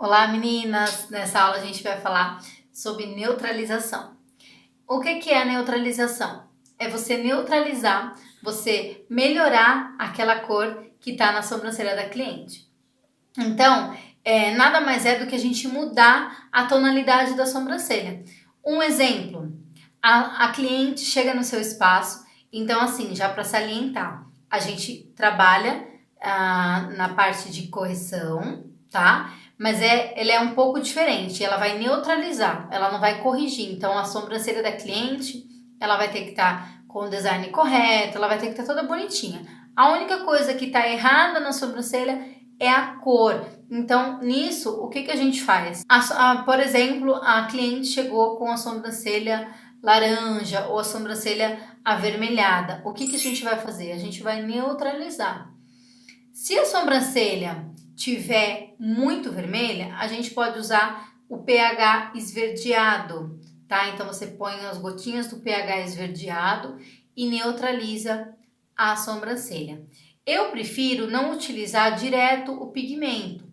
Olá meninas! Nessa aula a gente vai falar sobre neutralização. O que é a neutralização? É você neutralizar, você melhorar aquela cor que está na sobrancelha da cliente. Então, nada mais é do que a gente mudar a tonalidade da sobrancelha. Um exemplo, a cliente chega no seu espaço, então assim, já para salientar, a gente trabalha na parte de correção, tá? Mas ela é um pouco diferente, ela vai neutralizar, ela não vai corrigir. Então a sobrancelha da cliente, ela vai ter que estar com o design correto, ela vai ter que estar toda bonitinha. A única coisa que está errada na sobrancelha é a cor. Então nisso, o que a gente faz? Por exemplo, a cliente chegou com a sobrancelha laranja ou a sobrancelha avermelhada. O que a gente vai fazer? A gente vai neutralizar. Se a sobrancelha tiver muito vermelha, a gente pode usar o pH esverdeado, tá? Então você põe as gotinhas do pH esverdeado e neutraliza a sobrancelha. Eu prefiro não utilizar direto o pigmento.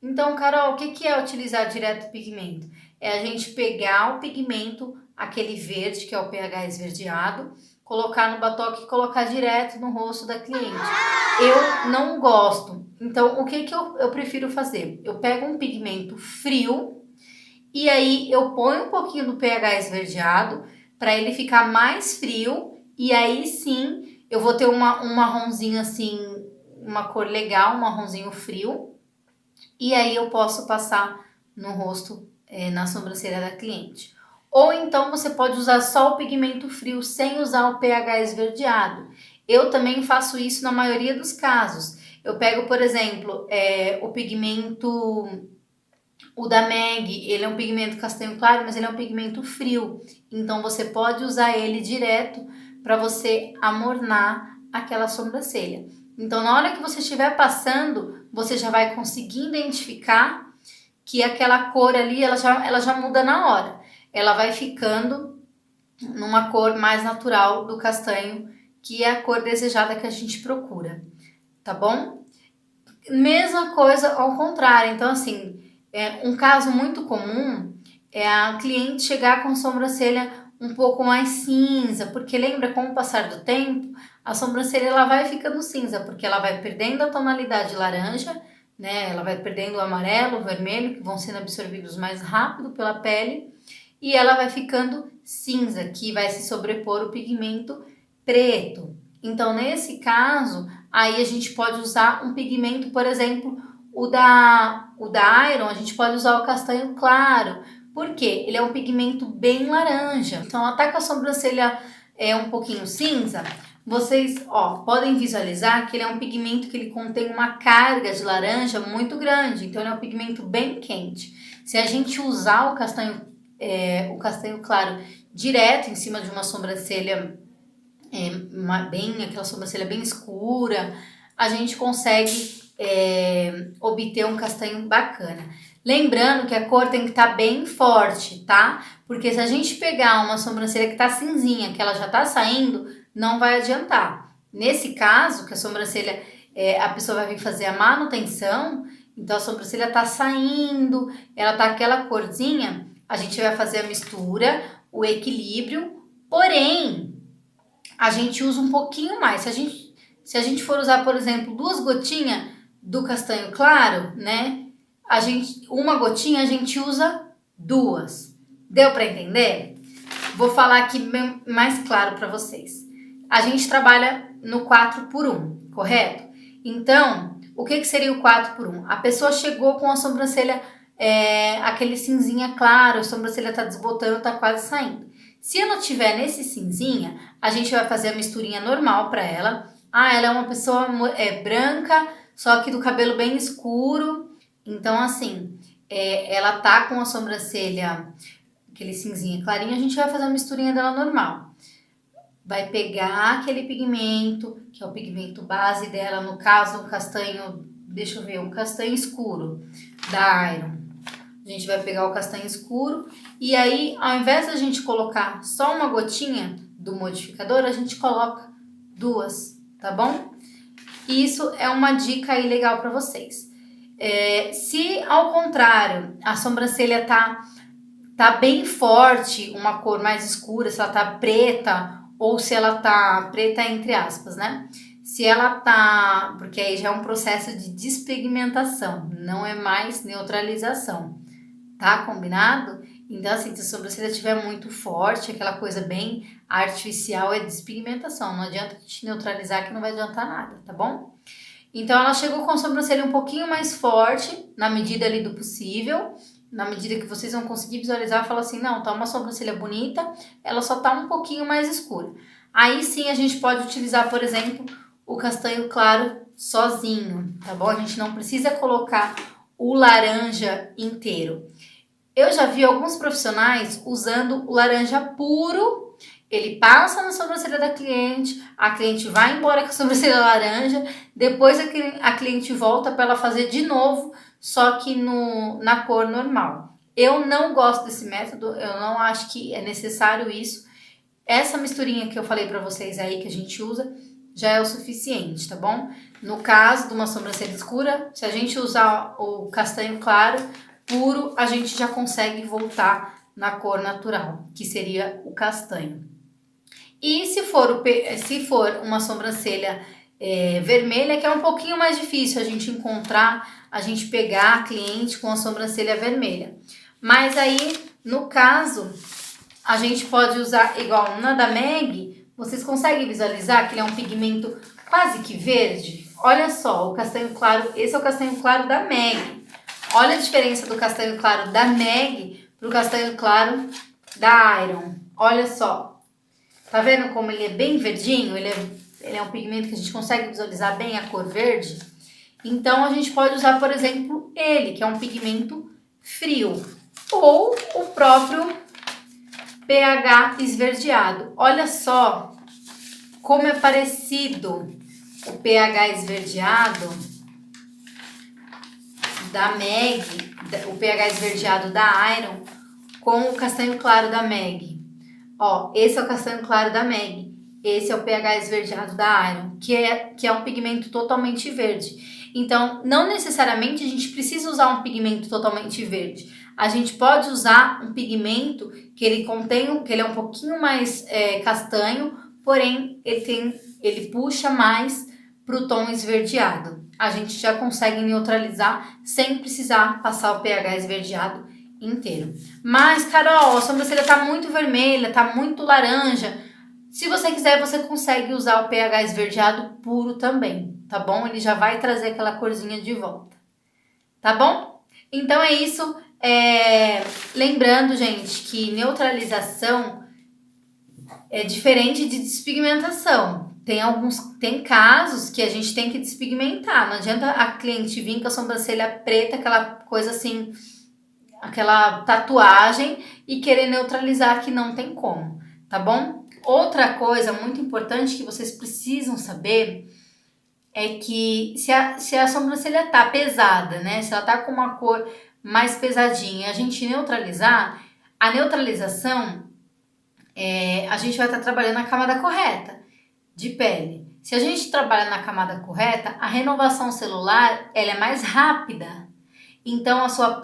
Então, Carol, o que é utilizar direto o pigmento? É a gente pegar o pigmento, aquele verde que é o pH esverdeado, colocar no batoque e colocar direto no rosto da cliente. Eu não gosto. Então, o que eu prefiro fazer? Eu pego um pigmento frio e aí eu ponho um pouquinho do pH esverdeado para ele ficar mais frio e aí sim eu vou ter um marronzinho assim, uma cor legal, um marronzinho frio e aí eu posso passar no rosto, na sobrancelha da cliente. Ou então você pode usar só o pigmento frio sem usar o pH esverdeado. Eu também faço isso na maioria dos casos. Eu pego, por exemplo, o pigmento, o da Meg, ele é um pigmento castanho claro, mas ele é um pigmento frio. Então você pode usar ele direto para você amornar aquela sobrancelha. Então na hora que você estiver passando, você já vai conseguir identificar que aquela cor ali, ela já muda na hora. Ela vai ficando numa cor mais natural do castanho, que é a cor desejada que a gente procura, tá bom? Mesma coisa ao contrário. Então, assim, um caso muito comum é a cliente chegar com a sobrancelha um pouco mais cinza, porque lembra, com o passar do tempo, a sobrancelha ela vai ficando cinza, porque ela vai perdendo a tonalidade laranja, né? Ela vai perdendo o amarelo, o vermelho, que vão sendo absorvidos mais rápido pela pele, e ela vai ficando cinza, que vai se sobrepor o pigmento preto. Então, nesse caso, aí a gente pode usar um pigmento, por exemplo, o da Iron, a gente pode usar o castanho claro. Por quê? Ele é um pigmento bem laranja. Então, ela tá com a sobrancelha um pouquinho cinza, vocês podem visualizar que ele é um pigmento que ele contém uma carga de laranja muito grande. Então, ele é um pigmento bem quente. Se a gente usar o castanho claro direto em cima de uma sobrancelha aquela sobrancelha bem escura, a gente consegue obter um castanho bacana. Lembrando que a cor tem que estar bem forte, tá? Porque se a gente pegar uma sobrancelha que tá cinzinha, que ela já tá saindo, não vai adiantar. Nesse caso, que a sobrancelha, a pessoa vai vir fazer a manutenção, então a sobrancelha tá saindo, ela tá aquela corzinha, a gente vai fazer a mistura, o equilíbrio, porém, a gente usa um pouquinho mais. Se a gente for usar, por exemplo, 2 gotinhas do castanho claro, né? Uma gotinha a gente usa 2. Deu para entender? Vou falar aqui mais claro para vocês. A gente trabalha no 4x1, correto? Então, o que seria o 4x1? A pessoa chegou com a sobrancelha aquele cinzinha claro, a sobrancelha tá desbotando, tá quase saindo. Se ela tiver nesse cinzinha, a gente vai fazer a misturinha normal para ela. Ela é uma pessoa branca, só que do cabelo bem escuro. Então, assim, ela tá com a sobrancelha, aquele cinzinha clarinho, a gente vai fazer a misturinha dela normal. Vai pegar aquele pigmento, que é o pigmento base dela, no caso, o castanho, deixa eu ver, um castanho escuro da Iron. A gente vai pegar o castanho escuro e aí, ao invés da gente colocar só uma gotinha do modificador, a gente coloca 2, tá bom? Isso é uma dica aí legal para vocês. Se ao contrário, a sobrancelha tá bem forte, uma cor mais escura, se ela tá preta ou se ela tá preta entre aspas, né? Se ela tá, porque aí já é um processo de despigmentação, não é mais neutralização, tá combinado? Então assim, se a sobrancelha estiver muito forte, aquela coisa bem artificial, é despigmentação, não adianta a gente neutralizar que não vai adiantar nada, tá bom? Então ela chegou com a sobrancelha um pouquinho mais forte, na medida ali do possível, na medida que vocês vão conseguir visualizar, fala assim, não, tá uma sobrancelha bonita, ela só tá um pouquinho mais escura. Aí sim a gente pode utilizar, por exemplo, o castanho claro sozinho, tá bom? A gente não precisa colocar o laranja inteiro. Eu já vi alguns profissionais usando o laranja puro, ele passa na sobrancelha da cliente, a cliente vai embora com a sobrancelha laranja, depois a cliente volta para ela fazer de novo, só que na cor normal. Eu não gosto desse método, eu não acho que é necessário isso. Essa misturinha que eu falei para vocês aí que a gente usa já é o suficiente, tá bom? No caso de uma sobrancelha escura, se a gente usar o castanho claro puro, a gente já consegue voltar na cor natural, que seria o castanho. E se for uma sobrancelha vermelha, que é um pouquinho mais difícil a gente encontrar, a gente pegar a cliente com a sobrancelha vermelha. Mas aí, no caso, a gente pode usar igual na da Meg. Vocês conseguem visualizar que ele é um pigmento quase que verde? Olha só, o castanho claro, esse é o castanho claro da Meg. Olha a diferença do castanho claro da Meg pro castanho claro da Iron. Olha só. Tá vendo como ele é bem verdinho? Ele é um pigmento que a gente consegue visualizar bem a cor verde. Então, a gente pode usar, por exemplo, ele, que é um pigmento frio. Ou o próprio pH esverdeado. Olha só como é parecido o pH esverdeado da Meg, o pH esverdeado da Iron com o castanho claro da Meg. Ó, esse é o castanho claro da Meg, esse é o pH esverdeado da Iron, que é um pigmento totalmente verde. Então, não necessariamente a gente precisa usar um pigmento totalmente verde. A gente pode usar um pigmento que ele é um pouquinho mais castanho, porém ele puxa mais para o tom esverdeado. A gente já consegue neutralizar sem precisar passar o pH esverdeado inteiro. Mas, Carol, a sobrancelha tá muito vermelha, tá muito laranja. Se você quiser, você consegue usar o pH esverdeado puro também, tá bom? Ele já vai trazer aquela corzinha de volta, tá bom? Então é isso. Lembrando, gente, que neutralização é diferente de despigmentação. Tem casos que a gente tem que despigmentar. Não adianta a cliente vir com a sobrancelha preta, aquela coisa assim, aquela tatuagem, e querer neutralizar, que não tem como, tá bom? Outra coisa muito importante que vocês precisam saber é que se a sobrancelha tá pesada, né? Se ela tá com uma cor mais pesadinha, a gente neutralizar, a neutralização, a gente vai estar trabalhando na camada correta de pele. Se a gente trabalha na camada correta, a renovação celular ela é mais rápida. Então a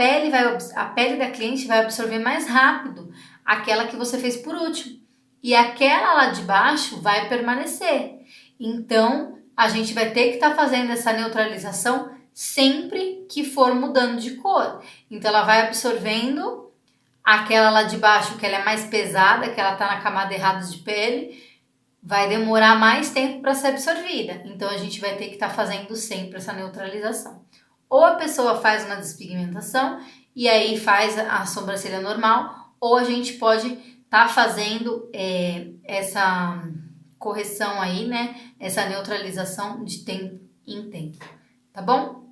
pele da cliente vai absorver mais rápido aquela que você fez por último. E aquela lá de baixo vai permanecer. Então a gente vai ter que estar fazendo essa neutralização sempre que for mudando de cor. Então ela vai absorvendo aquela lá de baixo, que ela é mais pesada, que ela está na camada errada de pele, vai demorar mais tempo para ser absorvida. Então a gente vai ter que estar fazendo sempre essa neutralização. Ou a pessoa faz uma despigmentação e aí faz a sobrancelha normal, ou a gente pode estar fazendo essa correção aí, né? Essa neutralização de tempo em tempo, tá bom?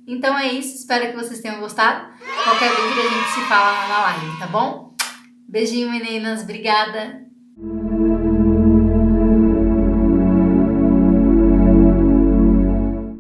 Então é isso, espero que vocês tenham gostado. Qualquer dúvida a gente se fala na live, tá bom? Beijinho, meninas, obrigada!